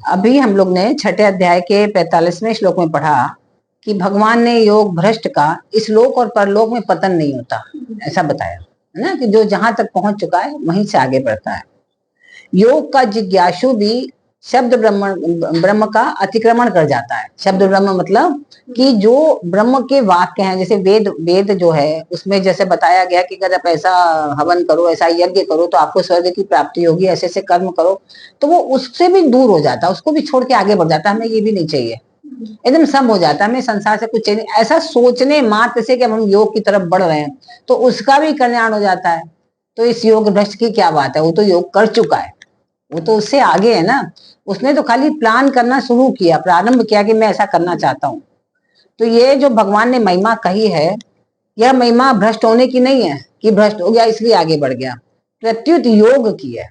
अभी हम लोग ने छठे अध्याय के 45वें श्लोक में पढ़ा कि भगवान ने योग भ्रष्ट का इस लोक और परलोक में पतन नहीं होता, ऐसा बताया है ना, कि जो जहां तक पहुंच चुका है वहीं से आगे बढ़ता है। योग का जिज्ञासु भी शब्द ब्रह्म का अतिक्रमण कर जाता है। शब्द ब्रह्म मतलब कि जो ब्रह्म के वाक्य हैं, जैसे वेद जो है उसमें जैसे बताया गया कि अगर आप ऐसा हवन करो, ऐसा यज्ञ करो तो आपको स्वर्ग की प्राप्ति होगी, ऐसे ऐसे कर्म करो, तो वो उससे भी दूर हो जाता है, उसको भी छोड़ के आगे बढ़ जाता है। हमें ये भी नहीं चाहिए, एकदम सब हो जाता है, हमें संसार से कुछ चाहिए। ऐसा सोचने मात्र से कि हम योग की तरफ बढ़ रहे हैं तो उसका भी कल्याण हो जाता है। तो इस योग भ्रष्ट की क्या बात है, वो तो योग कर चुका है, वो तो उससे आगे है ना। उसने तो खाली प्लान करना शुरू किया, प्रारंभ किया कि मैं ऐसा करना चाहता हूँ। तो ये जो भगवान ने महिमा कही है, यह महिमा भ्रष्ट होने की नहीं है कि भ्रष्ट हो गया इसलिए आगे बढ़ गया, प्रत्युत योग की है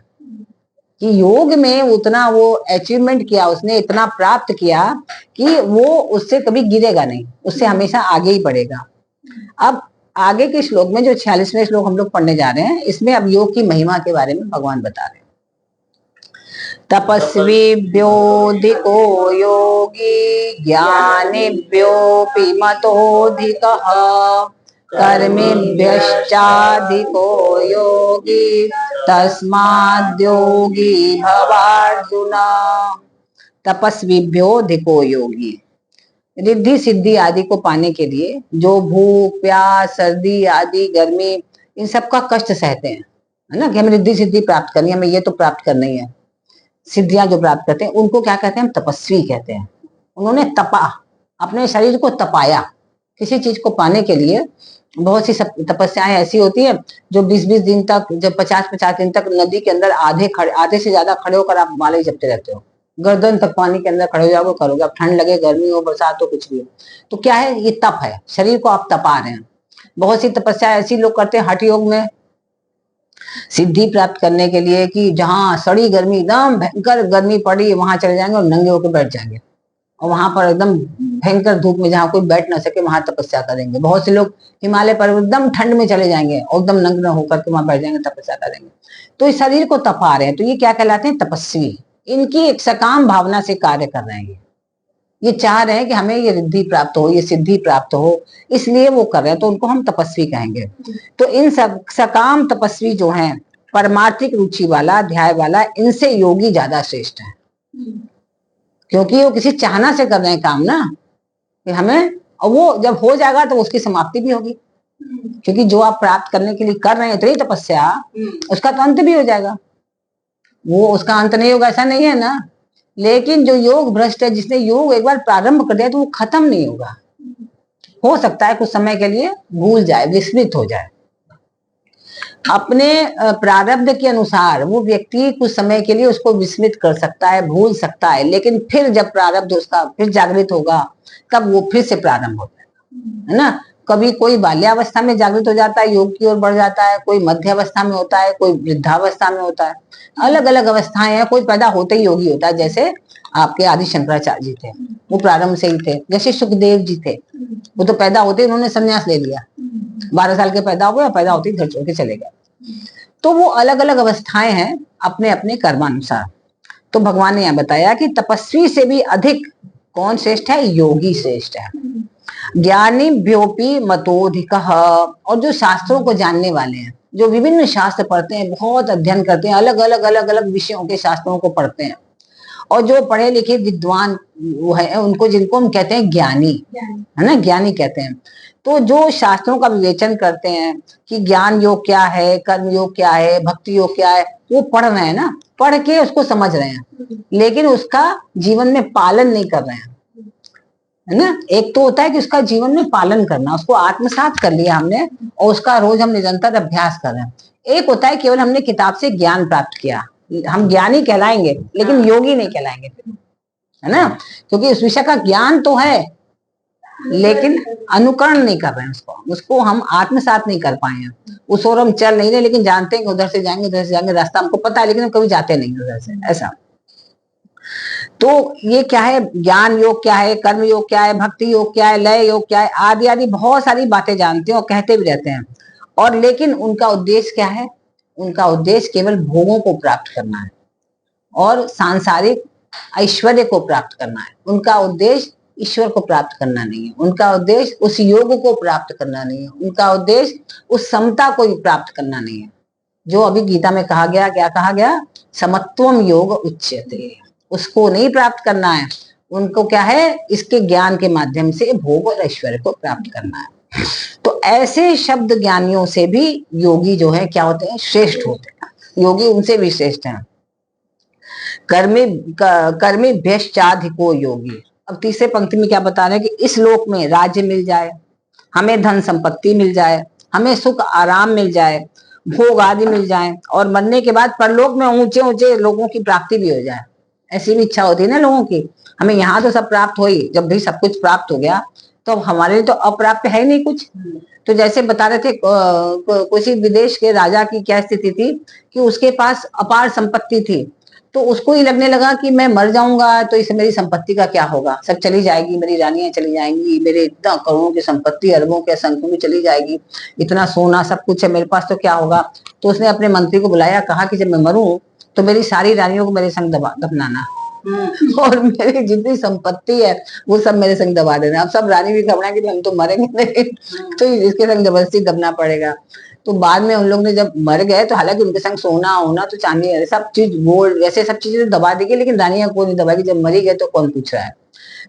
कि योग में उतना वो अचीवमेंट किया, उसने इतना प्राप्त किया कि वो उससे कभी गिरेगा नहीं, उससे हमेशा आगे ही बढ़ेगा। अब आगे के श्लोक में जो 46वें श्लोक हम लोग पढ़ने जा रहे हैं, इसमें अब योग की महिमा के बारे में भगवान बता रहे हैं। तपस्वीभ्योऽधिको योगी ज्ञानिभ्योऽपि मतोऽधिकः कर्मिभ्यश्चाधिको योगी तस्माद्योगी भवार्जुन। तपस्वीभ्योऽधिको योगी, रिद्धि सिद्धि आदि को पाने के लिए जो भूख प्यास सर्दी आदि गर्मी इन सब का कष्ट सहते हैं, है ना, कि हमें रिद्धि सिद्धि प्राप्त करनी है, हमें ये तो प्राप्त करनी है, सिद्धियां जो प्राप्त करते हैं उनको क्या कहते हैं, हम तपस्वी कहते हैं। उन्होंने तपा, अपने शरीर को तपाया किसी चीज को पाने के लिए। बहुत सी तपस्याएं ऐसी होती है जो 20-20 दिन तक, जब 50-50 दिन तक नदी के अंदर आधे से ज्यादा खड़े होकर आप माले जपते रहते हो, गर्दन तक पानी के अंदर खड़े हो जाओगे, करोगे, अब ठंड लगे गर्मी हो बरसात हो कुछ भी हो, तो क्या है, ये तप है, शरीर को आप तपा रहे हैं। बहुत सी तपस्या ऐसी लोग करते हैं हठ योग में सिद्धि प्राप्त करने के लिए, कि जहां सड़ी गर्मी, एकदम भयंकर गर्मी पड़ी, वहां चले जाएंगे और नंगे होकर बैठ जाएंगे, और वहां पर एकदम भयंकर धूप में जहां कोई बैठ ना सके वहां तपस्या करेंगे। बहुत से लोग हिमालय पर एकदम ठंड में चले जाएंगे और एकदम नग्न होकर के वहां बैठ जाएंगे, तपस्या करेंगे। तो इस शरीर को तपा रहे हैं, तो ये क्या कहलाते हैं, तपस्वी। इनकी एक सकाम भावना से कार्य कर रहे हैं, ये चाह रहे हैं कि हमें ये रिद्धि प्राप्त हो, ये सिद्धि प्राप्त हो, इसलिए वो कर रहे हैं, तो उनको हम तपस्वी कहेंगे। तो इन सब सकाम तपस्वी जो हैं, परमार्थिक रुचि वाला, ध्याय वाला, इनसे योगी ज्यादा श्रेष्ठ है, क्योंकि वो किसी चाहना से कर रहे हैं काम ना, कि हमें, और वो जब हो जाएगा तो उसकी समाप्ति भी होगी, क्योंकि जो आप प्राप्त करने के लिए कर रहे हैं इतनी तपस्या, उसका तो अंत भी हो जाएगा। वो उसका अंत नहीं होगा ऐसा नहीं है ना, लेकिन जो योग भ्रष्ट है, जिसने योग एक बार प्रारंभ कर दिया तो वो खत्म नहीं होगा। हो सकता है कुछ समय के लिए भूल जाए, विस्मृत हो जाए, अपने प्रारब्ध के अनुसार वो व्यक्ति कुछ समय के लिए उसको विस्मृत कर सकता है, भूल सकता है, लेकिन फिर जब प्रारब्ध उसका फिर जागृत होगा तब वो फिर से प्रारंभ होता है ना। कभी कोई बाल्यावस्था में जागृत हो जाता है, योग की ओर बढ़ जाता है, कोई मध्य अवस्था में होता है, कोई वृद्धावस्था में होता है, अलग अलग अवस्थाएं हैं। कोई पैदा होते ही योगी होता है, जैसे आपके आदि शंकराचार्य जी थे, वो प्रारंभ से ही थे। जैसे सुखदेव जी थे, वो तो पैदा होते ही उन्होंने संन्यास ले लिया, 12 साल के पैदा हुए, पैदा होते ही घर छोड़ के चले गए। तो वो अलग अलग अवस्थाएं हैं अपने अपने कर्मानुसार। तो भगवान ने यह बताया कि तपस्वी से भी अधिक कौन श्रेष्ठ है, योगी श्रेष्ठ है। ज्ञानी व्योपी मतोधिक, और जो शास्त्रों को जानने वाले हैं, जो विभिन्न शास्त्र पढ़ते हैं, बहुत अध्ययन करते हैं, अलग अलग विषयों के शास्त्रों को पढ़ते हैं, और जो पढ़े लिखे विद्वान वो है, उनको, जिनको हम कहते हैं ज्ञानी, है ना, ज्ञानी कहते हैं। तो जो शास्त्रों का विवेचन करते हैं कि ज्ञान योग क्या है, कर्म योग क्या है, भक्ति योग क्या है, वो पढ़ रहे हैं ना, पढ़ के उसको समझ रहे हैं, लेकिन उसका जीवन में पालन नहीं कर रहे हैं, है ना। एक तो होता है कि उसका जीवन में पालन करना, उसको आत्मसात कर लिया हमने और उसका रोज हम निरंतर अभ्यास कर रहे हैं। एक होता है केवल हमने किताब से ज्ञान प्राप्त किया, हम ज्ञानी कहलाएंगे लेकिन योगी नहीं कहलाएंगे, है ना, क्योंकि उस विषय का ज्ञान तो है लेकिन अनुकरण नहीं कर रहे हैं, उसको हम आत्मसात नहीं कर पाए हैं, उस ओर हम चल नहीं रहे, लेकिन जानते हैं कि उधर से जाएंगे, उधर से जाएंगे, रास्ता हमको पता है, लेकिन हम कभी जाते नहीं उधर से, ऐसा। तो ये क्या है, ज्ञान योग क्या है, कर्म योग क्या है, भक्ति योग क्या है, लय योग क्या है, आदि आदि बहुत सारी बातें जानते हैं और कहते भी रहते हैं, और लेकिन उनका उद्देश्य क्या है, उनका उद्देश्य केवल भोगों को प्राप्त करना है और सांसारिक ऐश्वर्य को प्राप्त करना है। उनका उद्देश्य ईश्वर को प्राप्त करना नहीं है, उनका उद्देश्य उस योग को प्राप्त करना नहीं है, उनका उद्देश्य उस समता को प्राप्त करना नहीं है। जो अभी गीता में कहा गया, क्या कहा गया, समत्वम योग उच्यते, उसको नहीं प्राप्त करना है। उनको क्या है, इसके ज्ञान के माध्यम से भोग और ऐश्वर्य को प्राप्त करना है। तो ऐसे शब्द ज्ञानियों से भी योगी जो है क्या होते हैं, श्रेष्ठ होते हैं। योगी उनसे भी श्रेष्ठ हैं। कर्मी भ्यश्चाधिको योगी। अब तीसरे पंक्ति में क्या बता रहे हैं कि इस लोक में राज्य मिल जाए, हमें धन संपत्ति मिल जाए, हमें सुख आराम मिल जाए, भोग आदि मिल जाए, और मरने के बाद परलोक में ऊंचे ऊंचे लोगों की प्राप्ति भी हो जाए। ऐसी भी इच्छा होती है ना लोगों की, हमें यहाँ तो सब प्राप्त हो ही, जब भी सब कुछ प्राप्त हो गया तो हमारे लिए तो अप्राप्त है नहीं कुछ। तो जैसे बता रहे थे किसी विदेश के राजा की क्या स्थिति थी कि उसके पास अपार संपत्ति थी, तो उसको ही लगने लगा कि मैं मर जाऊंगा तो इससे मेरी संपत्ति का क्या होगा, सब चली जाएगी, मेरी रानियां चली जाएंगी, मेरे इतना करोड़ों की संपत्ति, अरबों के संख्यों में चली जाएगी, इतना सोना सब कुछ है मेरे पास, तो क्या होगा। तो उसने अपने मंत्री को बुलाया, कहा कि जब मैं मरूं तो मेरी सारी रानियों को मेरे संग दफनाना और मेरी जितनी संपत्ति है वो सब मेरे संग दबा देना। अब सब रानी भी घबरा कि हम तो मरेंगे नहीं, तो इसके संग जबरदस्ती दबना पड़ेगा। तो बाद में उन लोग ने जब मर गए तो हालांकि उनके संग सोना होना तो चांदी सब चीज गोल्ड वैसे सब चीजें दबा देगी, लेकिन रानियां को नहीं दबाएगी। जब मरी गए तो कौन पूछ रहा है।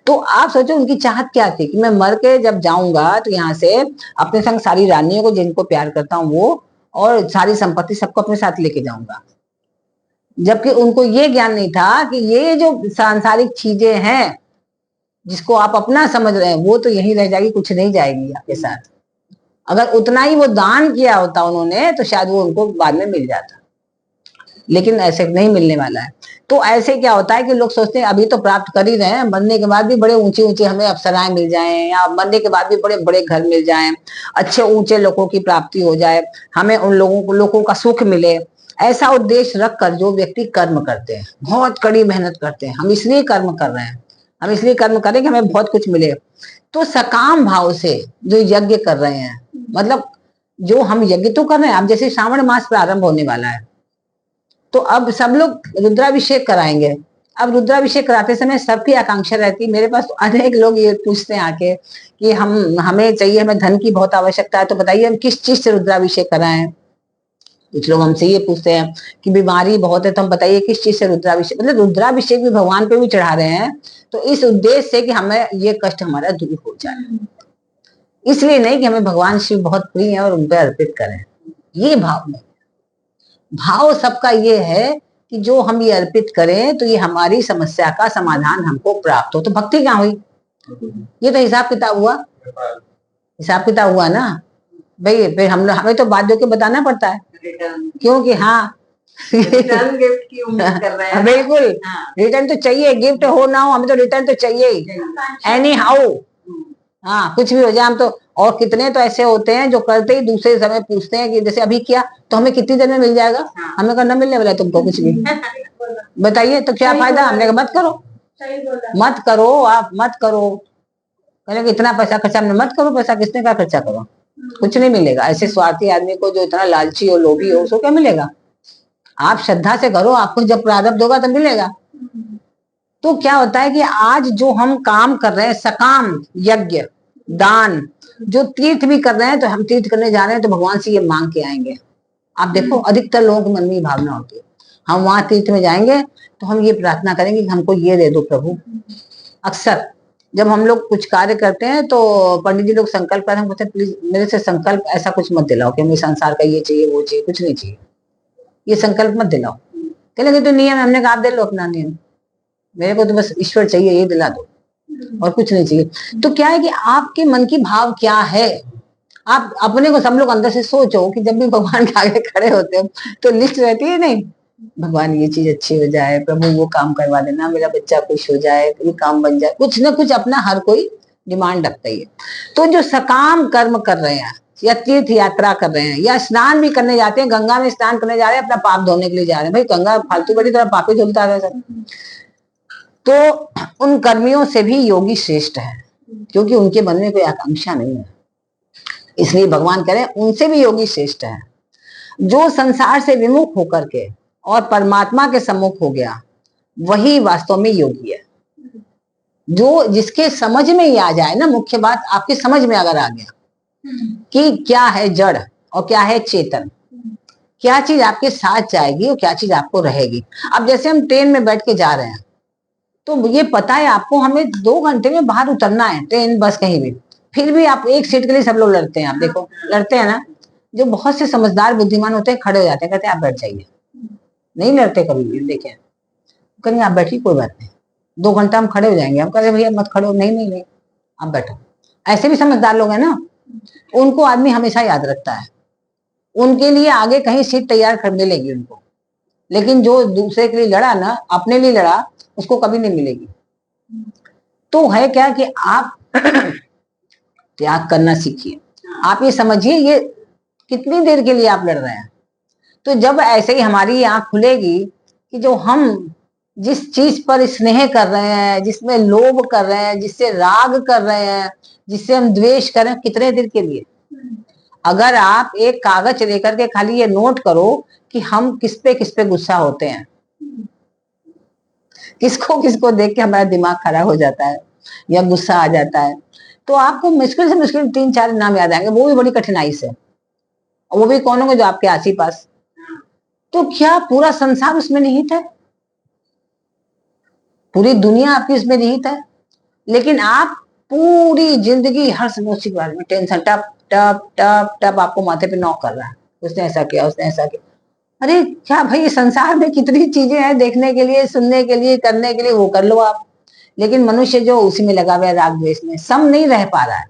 तो आप सोचो उनकी चाहत क्या थी कि मैं मर के जब जाऊंगा तो यहाँ से अपने संग सारी रानियों को जिनको प्यार करता हूँ वो और सारी संपत्ति सबको अपने साथ लेके जाऊंगा। जबकि उनको ये ज्ञान नहीं था कि ये जो सांसारिक चीजें हैं जिसको आप अपना समझ रहे हैं वो तो यहीं रह जाएगी, कुछ नहीं जाएगी आपके साथ। अगर उतना ही वो दान किया होता उन्होंने तो शायद वो उनको बाद में मिल जाता, लेकिन ऐसे नहीं मिलने वाला है। तो ऐसे क्या होता है कि लोग सोचते हैं अभी तो प्राप्त कर ही रहे हैं, मरने के बाद भी बड़े ऊंचे ऊंचे हमें अप्सराएं मिल जाएं, या मरने के बाद भी बड़े बड़े घर मिल जाएं, अच्छे ऊंचे लोगों की प्राप्ति हो जाए, हमें उन लोगों का सुख मिले। ऐसा उद्देश्य रखकर जो व्यक्ति कर्म करते हैं, बहुत कड़ी मेहनत करते हैं, हम इसलिए कर्म कर रहे हैं, हम इसलिए कर्म करें कि हमें बहुत कुछ मिले, तो सकाम भाव से जो यज्ञ कर रहे हैं, मतलब जो हम यज्ञ तो कर रहे हैं। अब जैसे श्रावण मास प्रारंभ होने वाला है तो अब सब लोग रुद्राभिषेक कराएंगे। अब रुद्राभिषेक कराते समय सबकी आकांक्षा रहती है, मेरे पास तो अनेक लोग ये पूछते हैं आके कि हमें चाहिए, हमें धन की बहुत आवश्यकता है, तो बताइए हम किस चीज से रुद्राभिषेक कराएं। कुछ लोग हमसे ये पूछते हैं कि बीमारी बहुत है तो हम बताइए किस चीज से रुद्राभिषेक, मतलब रुद्राभिषेक भी भगवान पे भी चढ़ा रहे हैं तो इस उद्देश्य से कि हमें ये कष्ट हमारा दूर हो जाए, इसलिए नहीं कि हमें भगवान शिव बहुत प्रिय है और उन पर अर्पित करें। ये भाव नहीं, भाव सबका ये है कि जो हम ये अर्पित करें तो ये हमारी समस्या का समाधान हमको प्राप्त हो। तो भक्ति क्या हुई, ये तो हिसाब किताब हुआ, हिसाब किताब हुआ ना भाई। फिर हमें तो बात के बताना पड़ता है क्योंकि हाँ रिटर्न गिफ्ट की उम्मीद कर रहे हैं। बिल्कुल, रिटर्न तो चाहिए, गिफ्ट हो ना हो हमें तो रिटर्न तो चाहिए ही, एनी हाउ। हाँ कुछ भी हो जाए हम तो, और कितने तो ऐसे होते हैं जो करते ही दूसरे समय पूछते हैं कि जैसे अभी किया तो हमें कितनी देर में मिल जाएगा। हमें करना मिलने वाला है तुमको कुछ भी बताइए तो क्या फायदा। हमने कहा मत करो, मत करो, आप मत करो। कहेंगे इतना पैसा खर्चा, हमने मत करो, पैसा किसने का खर्चा करो, कुछ नहीं मिलेगा। ऐसे स्वार्थी आदमी को जो इतना लालची और लोभी हो उसको क्या मिलेगा। आप श्रद्धा से करो, आपको जब प्रारब्ध होगा तब मिलेगा। तो क्या होता है कि आज जो हम काम कर रहे हैं, सकाम यज्ञ दान, जो तीर्थ भी कर रहे हैं, तो हम तीर्थ करने जा रहे हैं तो भगवान से ये मांग के आएंगे। आप देखो अधिकतर लोगों के मन में ये भावना होती है, हम वहां तीर्थ में जाएंगे तो हम ये प्रार्थना करेंगे कि हमको ये दे दो प्रभु। अक्सर जब हम लोग कुछ कार्य करते हैं तो पंडित जी लोग संकल्प करते हैं, बोलते हैं प्लीज मेरे से संकल्प ऐसा कुछ मत दिलाओ कि हमें संसार का ये चाहिए वो चाहिए, कुछ नहीं चाहिए, ये संकल्प मत दिलाओ। कहने तो नियम, हमने कहा आप दे लो अपना नियम, मेरे को तो बस ईश्वर चाहिए, ये दिला दो और कुछ नहीं चाहिए। तो क्या है कि आपके मन की भाव क्या है, आप अपने को सब लोग अंदर से सोचो कि जब भी भगवान के आगे खड़े होते हो तो लिस्ट रहती है नहीं, भगवान ये चीज अच्छी हो जाए, प्रभु वो काम करवा देना, मेरा बच्चा खुश हो जाए, ये काम बन जाए, कुछ ना कुछ अपना हर कोई डिमांड रखता ही है। तो जो सकाम कर्म कर रहे हैं या तीर्थ यात्रा कर रहे हैं या स्नान भी करने जाते हैं, गंगा में स्नान करने जा रहे हैं, अपना पाप धोने के लिए जा रहे हैं, भाई गंगा फालतू बड़ी तरह पापी धुलता है सब। तो उन कर्मियों से भी योगी श्रेष्ठ है क्योंकि उनके मन में कोई आकांक्षा नहीं है, इसलिए भगवान कह रहे हैं उनसे भी योगी श्रेष्ठ है। जो संसार से विमुख होकर के और परमात्मा के सम्मुख हो गया वही वास्तव में योगी है। जो जिसके समझ में ही आ जाए ना, मुख्य बात आपकी समझ में अगर आ गया कि क्या है जड़ और क्या है चेतन, क्या चीज आपके साथ जाएगी और क्या चीज आपको रहेगी। अब जैसे हम ट्रेन में बैठ के जा रहे हैं, तो ये पता है आपको हमें 2 घंटे में बाहर उतरना है, ट्रेन बस कहीं भी, फिर भी आप एक सीट के लिए सब लोग लड़ते हैं। आप देखो लड़ते हैं ना। जो बहुत से समझदार बुद्धिमान होते हैं खड़े हो जाते हैं, कहते हैं आप बैठ जाइए, नहीं लड़ते कभी भी। देखें कहीं आप बैठिए, कोई बात नहीं, 2 घंटा हम खड़े हो जाएंगे। हम कह रहे भैया मत खड़े हो, नहीं नहीं नहीं आप बैठो। ऐसे भी समझदार लोग हैं ना, उनको आदमी हमेशा याद रखता है, उनके लिए आगे कहीं सीट तैयार कर मिलेगी उनको। लेकिन जो दूसरे के लिए लड़ा ना, अपने लिए लड़ा, उसको कभी नहीं मिलेगी। तो है क्या कि आप त्याग करना सीखिए। आप ये समझिए ये कितनी देर के लिए आप लड़ रहे हैं। तो जब ऐसे ही हमारी आंख खुलेगी कि जो हम जिस चीज पर स्नेह कर रहे हैं, जिसमें लोभ कर रहे हैं, जिससे राग कर रहे हैं, जिससे हम द्वेष कर रहे हैं, कितने देर के लिए। अगर आप एक कागज लेकर के खाली ये नोट करो कि हम किस पे गुस्सा होते हैं, किसको किसको देख के हमारा दिमाग खराब हो जाता है या गुस्सा आ जाता है, तो आपको मुश्किल से मुश्किल 3-4 नाम याद आएंगे, वो भी बड़ी कठिनाई से। और वो भी कौन होंगे? जो आपके आस ही पास। तो क्या पूरा संसार उसमें निहित है? पूरी दुनिया आपकी उसमें निहित है, लेकिन आप पूरी जिंदगी हर समस्या के बारे में टेंशन, टप टप टप टप आपको माथे पे नॉक कर रहा है, उसने ऐसा किया, उसने ऐसा किया। अरे क्या भाई, ये संसार में कितनी चीजें हैं देखने के लिए, सुनने के लिए, करने के लिए, वो कर लो आप। लेकिन मनुष्य जो उसी में लगा हुआ है, राग द्वेष में, सम नहीं रह पा रहा है।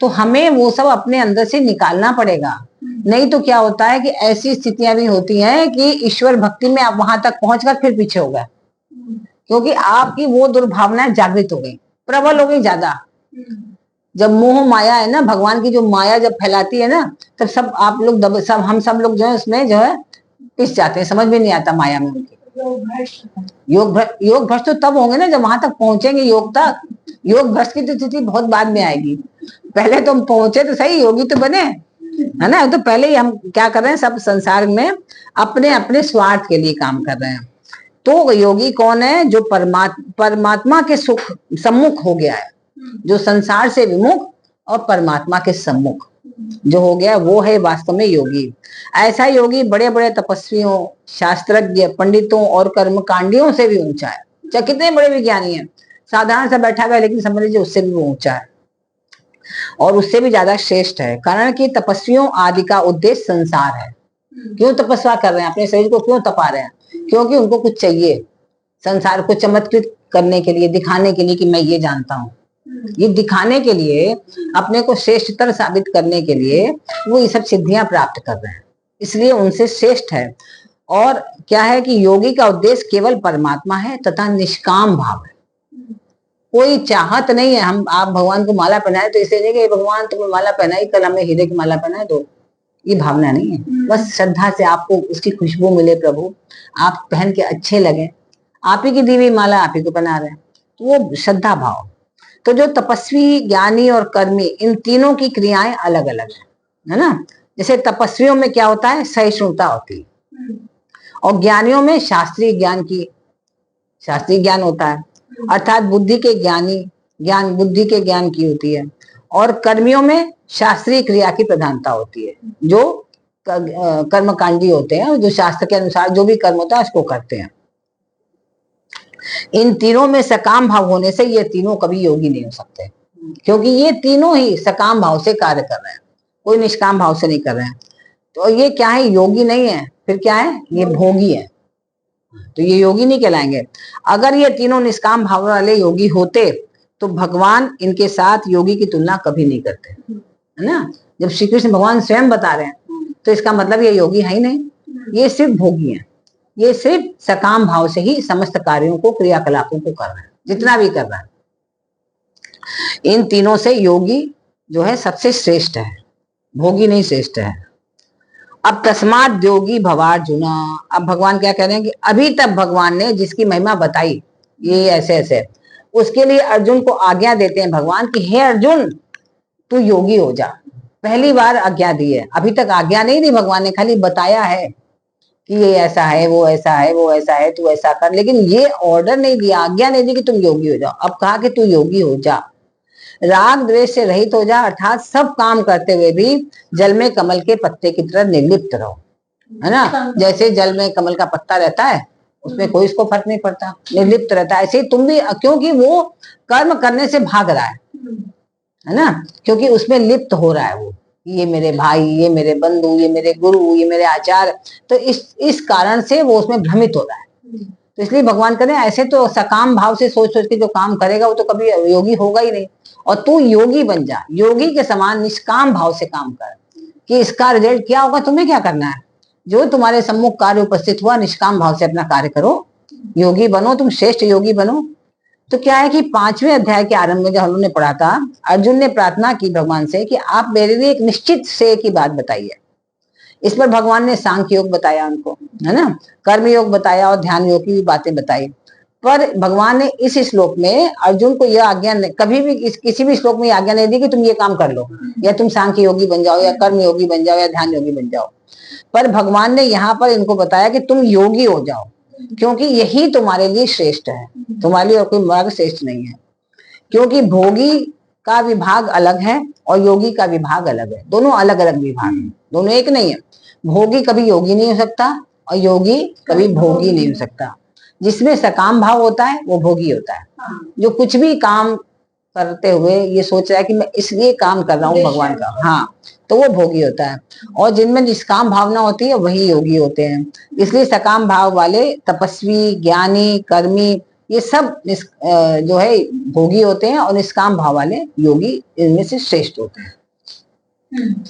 तो हमें वो सब अपने अंदर से निकालना पड़ेगा। नहीं तो क्या होता है कि ऐसी स्थितियां भी होती हैं कि ईश्वर भक्ति में आप वहां तक पहुंचकर फिर पीछे हो गए, क्योंकि आपकी वो दुर्भावनाएं जागृत हो गई, प्रबल हो गई ज्यादा। जब मोह माया है ना, भगवान की जो माया जब फैलाती है ना, तब सब आप लोग हम सब लोग जो है उसमें जो है पिस जाते हैं, समझ में नहीं आता माया में उनके। योग भ्रष्ट तो तब होंगे ना जब वहां तक पहुंचेंगे योग तक। योग भ्रष्ट की तो स्थिति बहुत बाद में आएगी, पहले तो हम पहुंचे तो सही, योगी तो बने, है ना। तो पहले ही हम क्या कर रहे हैं, सब संसार में अपने अपने स्वार्थ के लिए काम कर रहे हैं। तो योगी कौन है? जो परमात्मा के सुख सम्मुख हो गया है, जो संसार से विमुख और परमात्मा के सम्मुख जो हो गया, वो है वास्तव में योगी। ऐसा योगी बड़े बड़े तपस्वियों, शास्त्रज्ञ, पंडितों और कर्मकांडियों से भी ऊंचा है। चाहे कितने बड़े विज्ञानी हैं, साधारण सा बैठा हुआ, लेकिन समझ लीजिए उससे भी वो ऊंचा है और उससे भी ज्यादा श्रेष्ठ है। कारण कि तपस्वियों आदि का उद्देश्य संसार है। क्यों तपस्या कर रहे हैं? अपने शरीर को क्यों तपा रहे हैं? क्योंकि उनको कुछ चाहिए, संसार को चमत्कृत करने के लिए, दिखाने के लिए कि मैं ये जानता हूँ। ये दिखाने के लिए, अपने को श्रेष्ठतर साबित करने के लिए वो ये सब सिद्धियां प्राप्त कर रहे हैं, इसलिए उनसे श्रेष्ठ है। और क्या है कि योगी का उद्देश्य केवल परमात्मा है तथा निष्काम भाव है। कोई चाहत नहीं है हम आप भगवान को माला पहनाए तो इसे नहीं कि भगवान तुम्हें माला पहनाई, कल हमें हीरे की माला पहनाए दो, ये भावना नहीं है। बस श्रद्धा से आपको उसकी खुशबू मिले, प्रभु आप पहन के अच्छे लगे, आप ही की दी हुई माला आप ही को पहना रहे हैं, तो वो श्रद्धा भाव। तो जो तपस्वी, ज्ञानी और कर्मी, इन तीनों की क्रियाएं अलग अलग है ना। जैसे तपस्वियों में क्या होता है? सहिष्णुता होती है, और ज्ञानियों में शास्त्रीय ज्ञान होता है, अर्थात बुद्धि के ज्ञान की होती है। और कर्मियों में शास्त्रीय क्रिया की प्रधानता होती है, जो कर्मकांडी होते हैं, जो शास्त्र के अनुसार जो भी कर्म होता है उसको करते हैं। इन तीनों में सकाम भाव होने से ये तीनों कभी योगी नहीं हो सकते, क्योंकि ये तीनों ही सकाम भाव से कार्य कर रहे हैं, कोई निष्काम भाव से नहीं कर रहे हैं। तो ये क्या है? योगी नहीं है, फिर क्या है? ये भोगी है। तो ये योगी नहीं कहलाएंगे। अगर ये तीनों निष्काम भाव वाले योगी होते तो भगवान इनके साथ योगी की तुलना कभी नहीं करते, है ना। जब श्री कृष्ण भगवान स्वयं बता रहे हैं तो इसका मतलब ये योगी है ही नहीं, ये सिर्फ भोगी है। ये सिर्फ सकाम भाव से ही समस्त कार्यों को, क्रियाकलापों को कर रहे हैं, जितना भी कर रहा है। इन तीनों से योगी जो है सबसे श्रेष्ठ है, भोगी नहीं श्रेष्ठ है। अब तस्मात् योगी भवार्जुना, अब भगवान क्या कह रहे हैं कि अभी तक भगवान ने जिसकी महिमा बताई, ये ऐसे ऐसे, उसके लिए अर्जुन को आज्ञा देते हैं भगवान कि हे अर्जुन तू योगी हो जा। पहली बार आज्ञा दी है, अभी तक आज्ञा नहीं दी भगवान ने, खाली बताया है कि ये ऐसा है, वो ऐसा है, वो ऐसा है, तू ऐसा कर, लेकिन ये ऑर्डर नहीं दिया, आज्ञा नहीं दी कि तुम योगी हो जाओ। अब कहा कि तू योगी हो जा, राग द्वेष से रहित हो जा, अर्थात सब काम करते हुए भी जल में कमल के पत्ते की तरह निर्लिप्त रहो, है ना। जैसे जल में कमल का पत्ता रहता है, उसमें कोई इसको फर्क नहीं पड़ता, निर्लिप्त रहता है, ऐसे ही तुम भी, क्योंकि वो कर्म करने से भाग रहा है ना, क्योंकि उसमें लिप्त हो रहा है वो, ये मेरे भाई, ये मेरे बंधु, ये मेरे गुरु, ये मेरे आचार्य, तो इस कारण से वो उसमें भ्रमित हो रहा है। तो इसलिए भगवान कहते हैं ऐसे तो सकाम भाव से सोच सोच के जो काम करेगा वो तो कभी योगी होगा ही नहीं। और तू योगी बन जा, योगी के समान निष्काम भाव से काम कर, कि इसका रिजल्ट क्या होगा, तुम्हें क्या करना है, जो तुम्हारे सम्मुख कार्य उपस्थित हुआ निष्काम भाव से अपना कार्य करो, योगी बनो, तुम श्रेष्ठ योगी बनो। तो क्या है कि 5वें अध्याय के आरंभ में जब हमने पढ़ा था, अर्जुन ने प्रार्थना की भगवान से कि आप मेरे लिए एक निश्चित श्रेय की बात बताइए। इस पर भगवान ने सांख्य योग बताया उनको, है ना, कर्म योग बताया और ध्यान योग की भी बातें बताई। पर भगवान ने इस श्लोक में अर्जुन को यह आज्ञा कभी भी किसी भी श्लोक में आज्ञा नहीं दी कि तुम ये काम कर लो, या तुम सांख्य योगी बन जाओ, या कर्म योगी बन जाओ, या ध्यान योगी बन जाओ। पर भगवान ने यहाँ पर इनको बताया कि तुम योगी हो जाओ, क्योंकि यही तुम्हारे लिए श्रेष्ठ है, तुम्हारे लिए और कोई मार्ग श्रेष्ठ नहीं है। क्योंकि भोगी का विभाग अलग है और योगी का विभाग अलग है, दोनों अलग अलग विभाग हैं, दोनों एक नहीं है। भोगी कभी योगी नहीं हो सकता और योगी कभी भोगी नहीं हो सकता। जिसमें सकाम भाव होता है वो भोगी होता है, जो कुछ भी काम करते हुए ये सोच रहा है कि मैं इसलिए काम कर रहा हूँ भगवान का, हाँ, तो वो भोगी होता है। और जिनमें निष्काम भावना होती है वही योगी होते हैं। इसलिए सकाम भाव वाले तपस्वी, ज्ञानी, कर्मी, ये सब जो है भोगी होते हैं, और निष्काम भाव वाले योगी इनमें से श्रेष्ठ होते हैं।